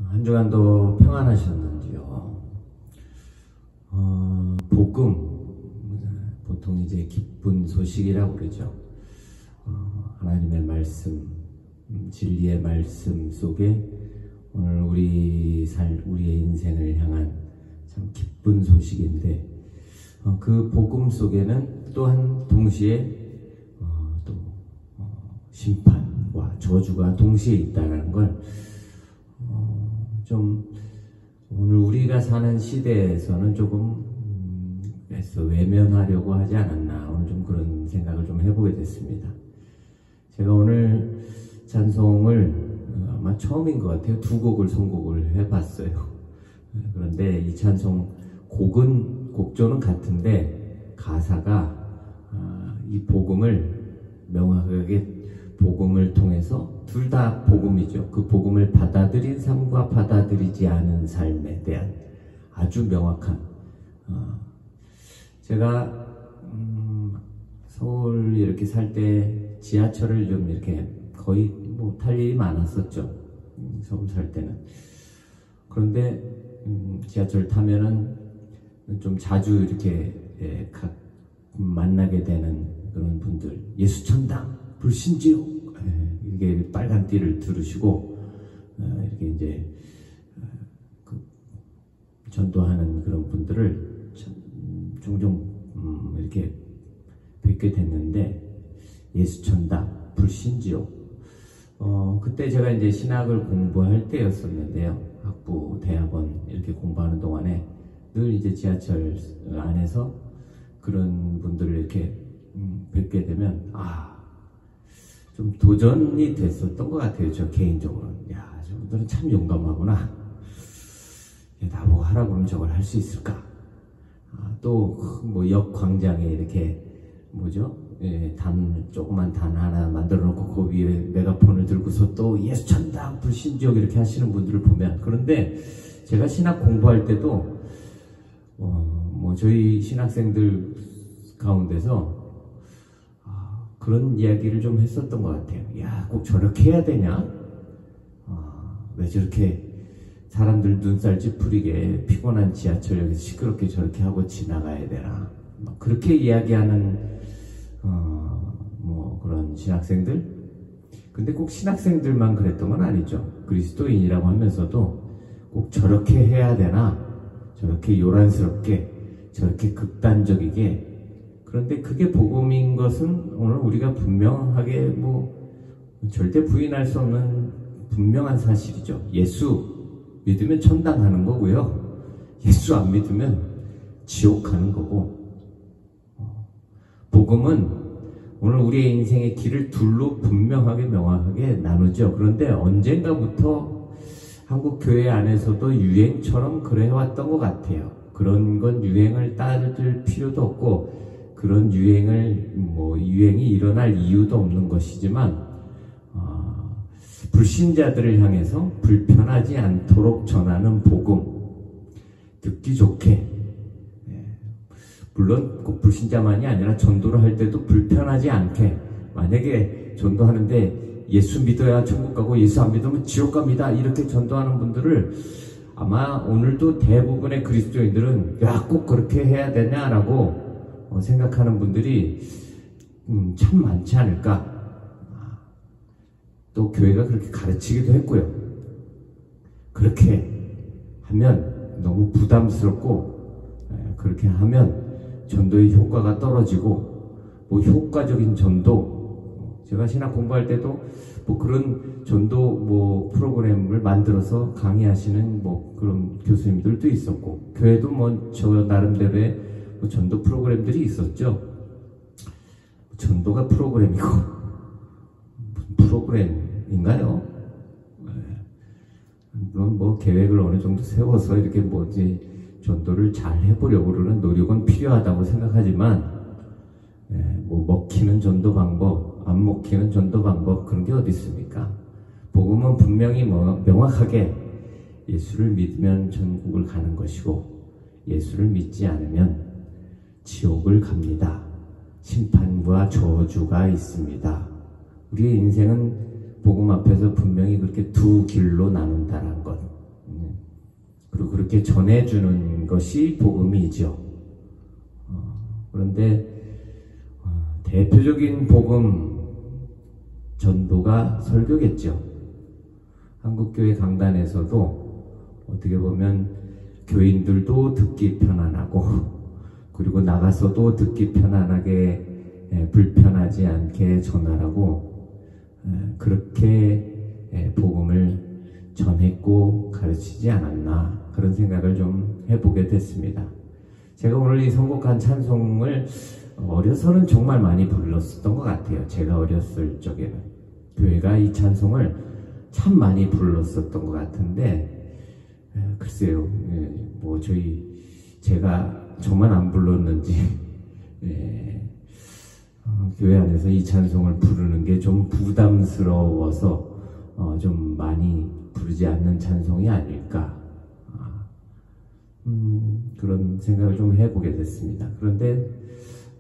한 주간도 평안하셨는지요? 복음, 보통 이제 기쁜 소식이라고 그러죠. 하나님의 말씀, 진리의 말씀 속에 오늘 우리의 인생을 향한 참 기쁜 소식인데, 그 복음 속에는 또한 동시에 심판과 저주가 동시에 있다는 걸 좀 오늘 우리가 사는 시대에서는 조금 외면하려고 하지 않았나, 오늘 좀 그런 생각을 좀 해보게 됐습니다. 제가 오늘 찬송을 아마 처음인 것 같아요. 두 곡을 선곡을 해봤어요. 그런데 이 찬송 곡조는 같은데 가사가 이 복음을 명확하게 복음을 통해서 둘 다 복음이죠. 그 복음을 받아들인 삶과 받아들이지 않은 삶에 대한 아주 명확한, 제가 서울 이렇게 살 때 지하철을 좀 이렇게 거의 탈 일이 많았었죠. 서울 살 때는. 그런데 지하철 타면은 좀 자주 이렇게 만나게 되는 그런 분들, 예수천당 불신지요, 이게 빨간 띠를 두르시고 이렇게 이제 전도하는 그런 분들을 종종 이렇게 뵙게 됐는데, 예수천당 불신지요. 그때 제가 이제 신학을 공부할 때였었는데요. 학부, 대학원 이렇게 공부하는 동안에 늘 이제 지하철 안에서 그런 분들을 이렇게 뵙게 되면 좀 도전이 됐었던 것 같아요. 저 개인적으로는. 야, 저분들은 참 용감하구나. 나보고 하라고 그러면 저걸 할 수 있을까? 또 역 광장에 이렇게 조그만 단 하나 만들어 놓고 그 위에 메가폰을 들고서 또 예수천당 불신지옥 이렇게 하시는 분들을 보면, 그런데 제가 신학 공부할 때도 저희 신학생들 가운데서 그런 이야기를 좀 했었던 것 같아요. 야, 꼭 저렇게 해야 되냐? 왜 저렇게 사람들 눈살 찌푸리게 피곤한 지하철역에서 시끄럽게 저렇게 하고 지나가야 되나? 그렇게 이야기하는 그런 신학생들? 근데 꼭 신학생들만 그랬던 건 아니죠. 그리스도인이라고 하면서도 꼭 저렇게 해야 되나? 저렇게 요란스럽게, 저렇게 극단적이게. 그런데 그게 복음인 것은 오늘 우리가 분명하게 절대 부인할 수 없는 분명한 사실이죠. 예수 믿으면 천당 가는 거고요. 예수 안 믿으면 지옥 가는 거고. 복음은 오늘 우리의 인생의 길을 둘로 분명하게 명확하게 나누죠. 그런데 언젠가부터 한국 교회 안에서도 유행처럼 그래 왔던 것 같아요. 그런 건 유행을 따를 필요도 없고, 그런 유행이 일어날 이유도 없는 것이지만, 불신자들을 향해서 불편하지 않도록 전하는 복음, 듣기 좋게, 물론 꼭 불신자만이 아니라 전도를 할 때도 불편하지 않게, 만약에 전도하는데 예수 믿어야 천국 가고 예수 안 믿으면 지옥 갑니다, 이렇게 전도하는 분들을 아마 오늘도 대부분의 그리스도인들은 꼭 그렇게 해야 되냐라고 생각하는 분들이 참 많지 않을까. 또 교회가 그렇게 가르치기도 했고요. 그렇게 하면 너무 부담스럽고, 그렇게 하면 전도의 효과가 떨어지고, 효과적인 전도, 제가 신학 공부할 때도 그런 전도 프로그램을 만들어서 강의하시는 그런 교수님들도 있었고, 교회도 저 나름대로의 전도 프로그램들이 있었죠. 전도가 프로그램이고 무슨 프로그램인가요? 물론 계획을 어느 정도 세워서 이렇게 전도를 잘 해보려고 그러는 노력은 필요하다고 생각하지만, 먹히는 전도 방법, 안 먹히는 전도 방법, 그런 게 어디 있습니까? 복음은 분명히 명확하게 예수를 믿으면 천국을 가는 것이고, 예수를 믿지 않으면 지옥을 갑니다. 심판과 저주가 있습니다. 우리의 인생은 복음 앞에서 분명히 그렇게 두 길로 나눈다는 것, 그렇게 전해주는 것이 복음이죠. 그런데 대표적인 복음 전도가 설교겠죠. 한국교회 강단에서도 어떻게 보면 교인들도 듣기 편안하고, 그리고 나가서도 듣기 편안하게 불편하지 않게 전하라고 그렇게 복음을 전했고 가르치지 않았나, 그런 생각을 좀 해보게 됐습니다. 제가 오늘 이 선곡한 찬송을 어려서는 정말 많이 불렀었던 것 같아요. 제가 어렸을 적에는 교회가 이 찬송을 참 많이 불렀었던 것 같은데, 글쎄요, 뭐 제가 저만 안 불렀는지 교회 안에서 이 찬송을 부르는 게 좀 부담스러워서 좀 많이 부르지 않는 찬송이 아닐까, 그런 생각을 좀 해보게 됐습니다. 그런데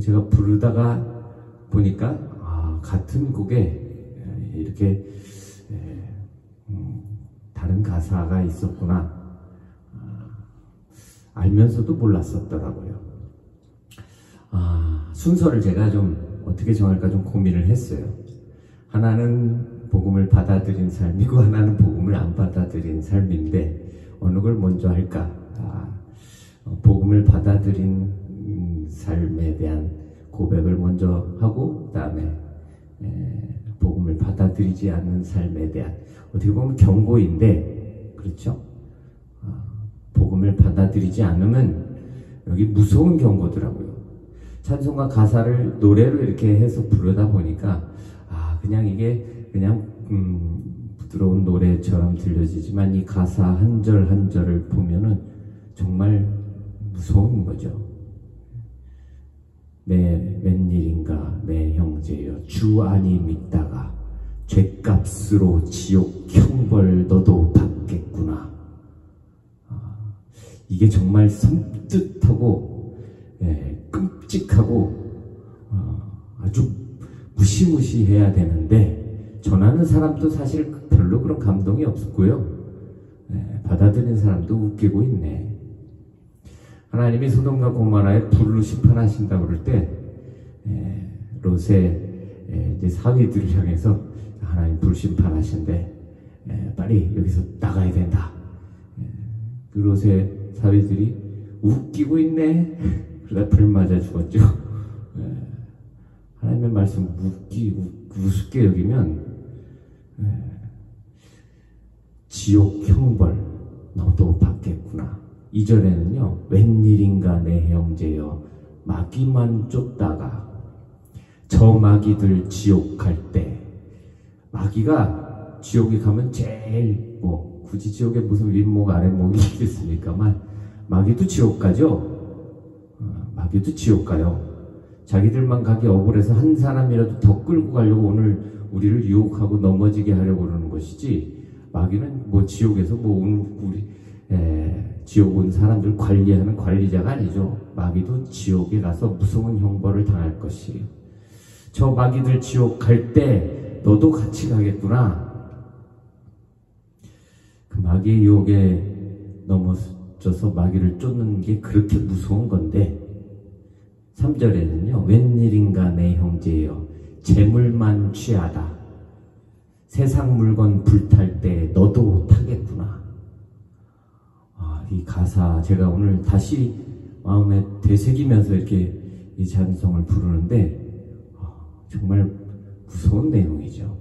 제가 부르다가 보니까 같은 곡에 이렇게 다른 가사가 있었구나, 알면서도 몰랐었더라고요. 순서를 제가 좀 어떻게 정할까 좀 고민을 했어요. 하나는 복음을 받아들인 삶이고 하나는 복음을 안 받아들인 삶인데 어느 걸 먼저 할까? 복음을 받아들인 삶에 대한 고백을 먼저 하고, 그 다음에 복음을 받아들이지 않는 삶에 대한, 어떻게 보면 경고인데, 그렇죠? 복음을 받아들이지 않으면 여기 무서운 경고더라고요. 찬송가 가사를 노래로 이렇게 해서 부르다 보니까 그냥 이게 그냥 부드러운 노래처럼 들려지지만 이 가사 한 절 한 절을 보면은 정말 무서운 거죠. 내 웬일인가 내 형제여, 주 안이 믿다가 죗값으로 지옥 형벌 너도 받겠구나. 이게 정말 섬뜩하고 끔찍하고 아주 무시무시해야 되는데, 전하는 사람도 사실 별로 그런 감동이 없었고요. 받아들이는 사람도 웃기고 있네. 하나님이 소돔과 고모라에 불로 심판하신다고 그럴 때 롯의 이제 사위들을 향해서 하나님 불 심판하신대, 빨리 여기서 나가야 된다. 그 롯의 사위들이 웃기고 있네. 그러다 불 맞아 죽었죠. 하나님의 말씀 우습게 여기면 지옥 형벌 너도 받겠구나. 2절에는요, 웬일인가 내 형제여, 마귀만 쫓다가 저 마귀들 지옥 갈 때, 마귀가 지옥에 가면 제일 굳이 지옥에 무슨 윗목 아랫목이 있겠습니까만 마귀도 지옥 가죠. 마귀도 지옥 가요. 자기들만 가기 억울해서 한 사람이라도 더 끌고 가려고 오늘 우리를 유혹하고 넘어지게 하려고 그러는 것이지, 마귀는 지옥에서 우리 지옥 온 사람들 관리하는 관리자가 아니죠. 마귀도 지옥에 가서 무서운 형벌을 당할 것이에요. 저 마귀들 지옥 갈 때 너도 같이 가겠구나. 그 마귀의 유혹에 넘어져서 마귀를 쫓는 게 그렇게 무서운 건데, 3절에는요, 웬일인가 내 형제여, 재물만 취하다. 세상 물건 불탈 때 너도 타겠구나. 이 가사 제가 오늘 다시 마음에 되새기면서 이렇게 이 찬송을 부르는데 정말 무서운 내용이죠.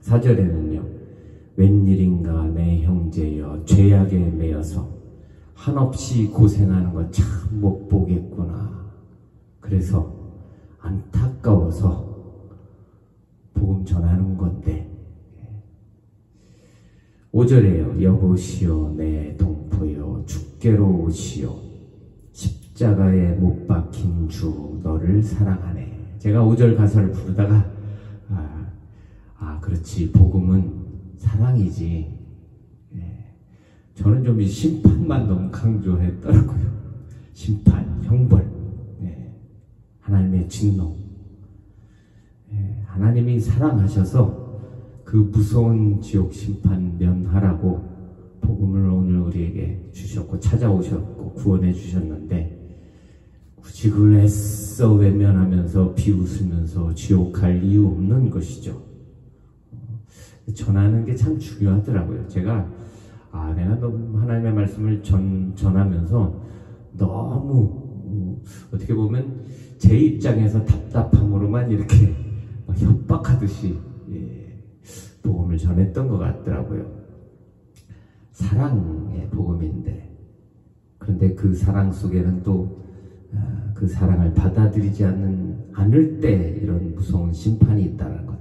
4절에는요, 웬일인가 내 형제여, 죄악에 매여서 한없이 고생하는 거 참 못 보겠구나. 그래서 안타까워서 복음 전하는 건데. 5절에요, 여보시오 내 동포여, 주께로 오시오, 십자가에 못 박힌 주 너를 사랑하네. 제가 5절 가사를 부르다가 그렇지, 복음은 사랑이지. 저는 좀 이 심판만 너무 강조했더라고요. 심판, 형벌, 하나님의 진노. 하나님이 사랑하셔서 그 무서운 지옥 심판 면하라고 복음을 오늘 우리에게 해 주셨고 찾아오셨고 구원해 주셨는데 굳이 그걸 애써 외면하면서 비웃으면서 지옥 갈 이유 없는 것이죠. 전하는 게 참 중요하더라고요. 제가 내가 너무 하나님의 말씀을 전하면서 너무 어떻게 보면 제 입장에서 답답함으로만 이렇게 협박하듯이 복음을 전했던 것 같더라고요. 사랑의 복음인데, 그런데 그 사랑 속에는 또 그 사랑을 받아들이지 않을 때 이런 무서운 심판이 있다는 것.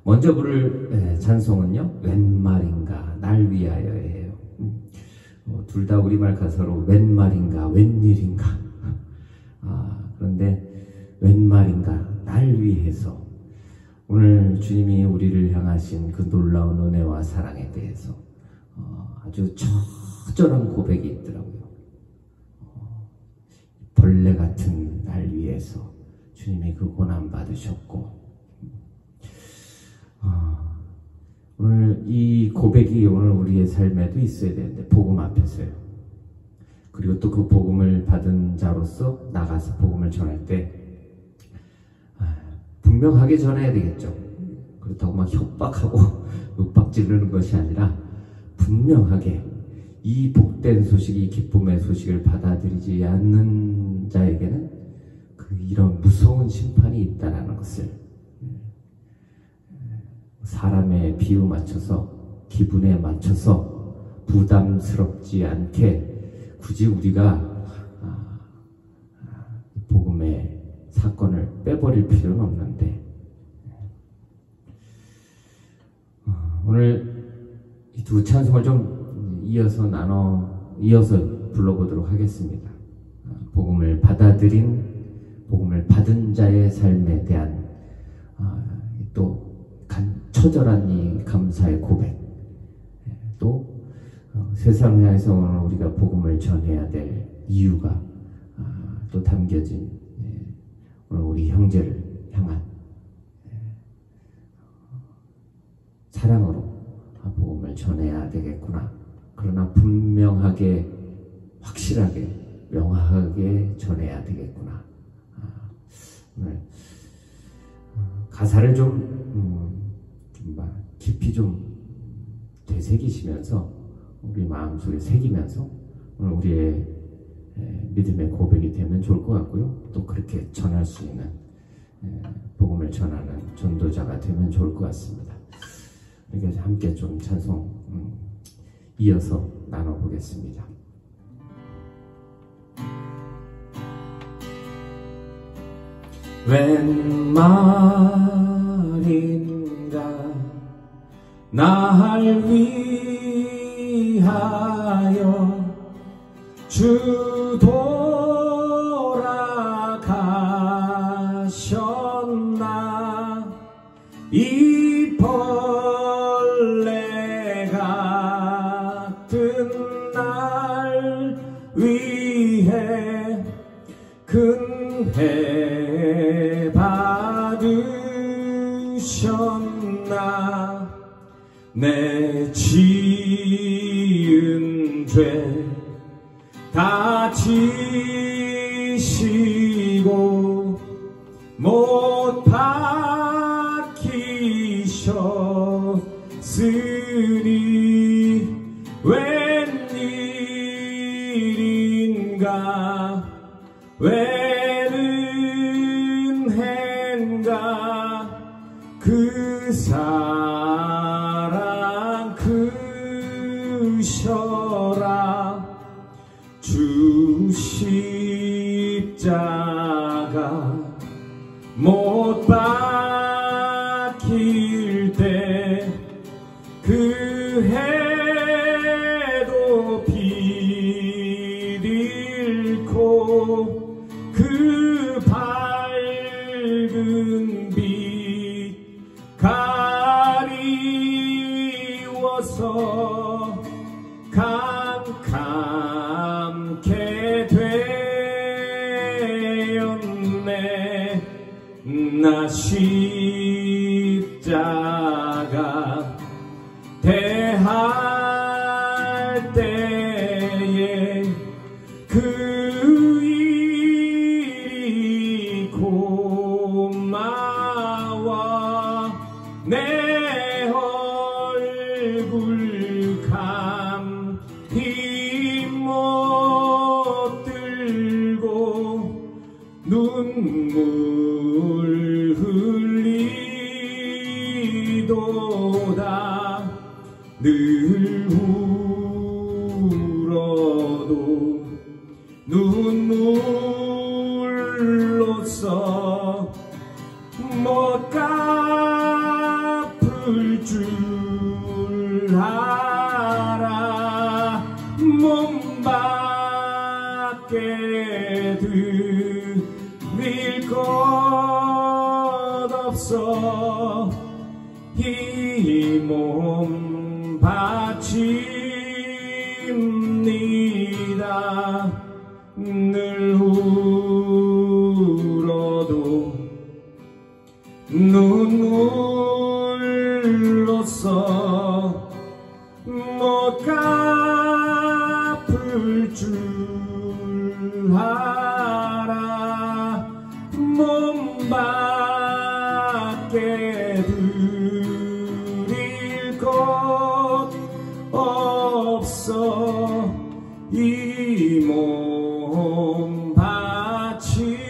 먼저 부를 찬송은요, 웬 말인가 날 위하여예요. 둘 다 우리말 가사로 웬 말인가 웬일인가. 그런데 웬 말인가 날 위해서 오늘 주님이 우리를 향하신 그 놀라운 은혜와 사랑에 대해서 아주 처절한 고백이 있더라고요. 벌레 같은 날 위해서 주님이 그 고난 받으셨고, 오늘 이 고백이 오늘 우리의 삶에도 있어야 되는데, 복음 앞에서요. 그리고 또 그 복음을 받은 자로서 나가서 복음을 전할 때 분명하게 전해야 되겠죠. 그렇다고 막 협박하고 윽박지르는 것이 아니라 분명하게 이 복된 소식, 이 기쁨의 소식을 받아들이지 않는 자에게는 이런 무서운 심판이 있다는 것을, 사람의 비유 맞춰서 기분에 맞춰서 부담스럽지 않게 굳이 우리가 복음의 사건을 빼버릴 필요는 없는데, 오늘 이 두 찬송을 좀 이어서 불러보도록 하겠습니다. 복음을 복음을 받은 자의 삶에 대한 또 처절한 이 감사의 고백, 또 세상을 향해서 오늘 우리가 복음을 전해야 될 이유가 또 담겨진 오늘 우리 형제를 향한 사랑으로 복음을 전해야 되겠구나. 그러나 분명하게, 확실하게, 명확하게 전해야 되겠구나. 오늘 가사를 좀 깊이 좀 되새기시면서 우리 마음속에 새기면서 오늘 우리의 믿음의 고백이 되면 좋을 것 같고요. 또 그렇게 전할 수 있는 복음을 전하는 전도자가 되면 좋을 것 같습니다. 그러니까 함께 좀 찬송 이어서 나눠보겠습니다. 웬 말인가 날 위하여 주 돌아가셨나. 이 벌레 같은 날 위해 근혜 받으셨나. 내 지은 죄 다 지시고 못 박히셨으니 웬일인가 웬은행가 그 사랑 크셔라. 주 십자가 못 박힐 때 그 해도 빛 잃고 그 밝은 빛 가리워서 캄캄케 되었네. 나 십자가 대하여 늘 울어도 눈물로써 못 갚을 줄 알아. 몸 밖에 드릴 것 없어 이 몸 바칩니다. 늘 울어도 눈물로써 못 갚을 줄 알아. 몸 밖에 드릴 것 없어 이 몸 바칩니다.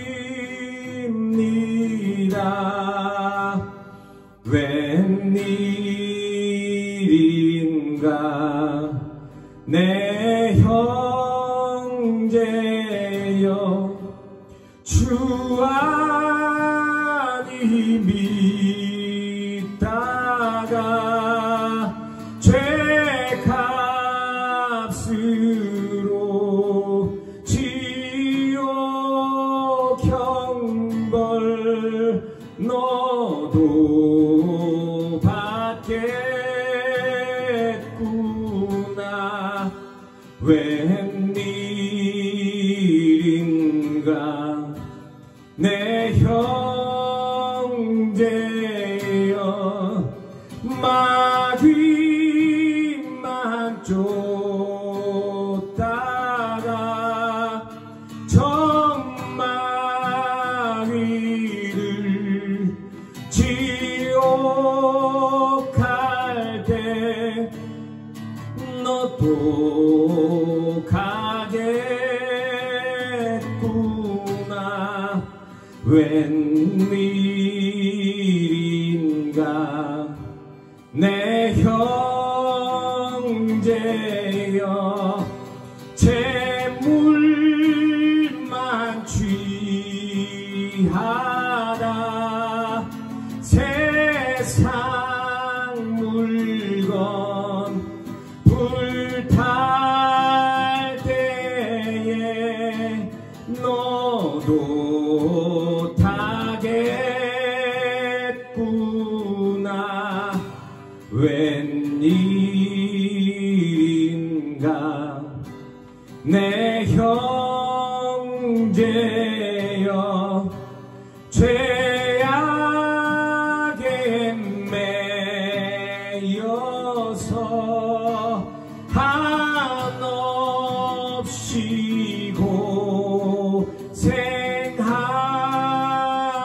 웬일인가 내 형제여 주 안이 믿다가 죄값으로 지옥 형벌 너도 받겠구나. 웬일인가 내 형제여 마귀만 쫓다가 전마귀를 지옥 갈 때 너도 가겠구나. 웬일인가 내 형제여 재물만 취하다 세상 물건 불탈 때에 너도 타겠구나. 웬일인가 내 형제여 죄악에 매여서 한없이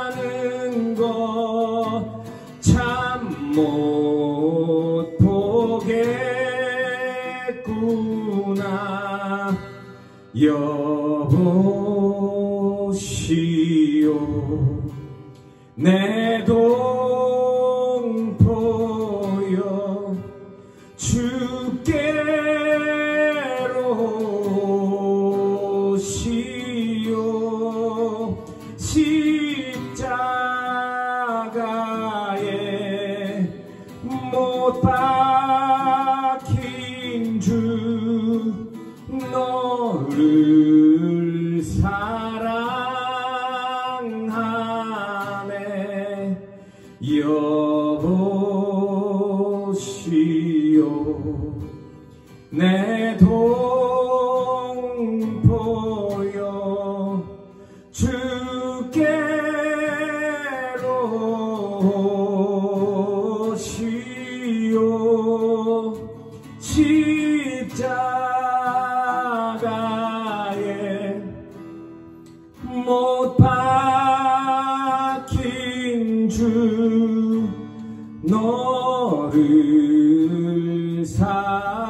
고생하는 것 참 못 보겠구나. 여보시오 내 동포여 주께로 오시오. 십자가에 못 박힌 주 너를 사랑하네. 여보시오 내 동포여 주께로 오시오. 십자가에 못 박힌 주 너를 사랑하네.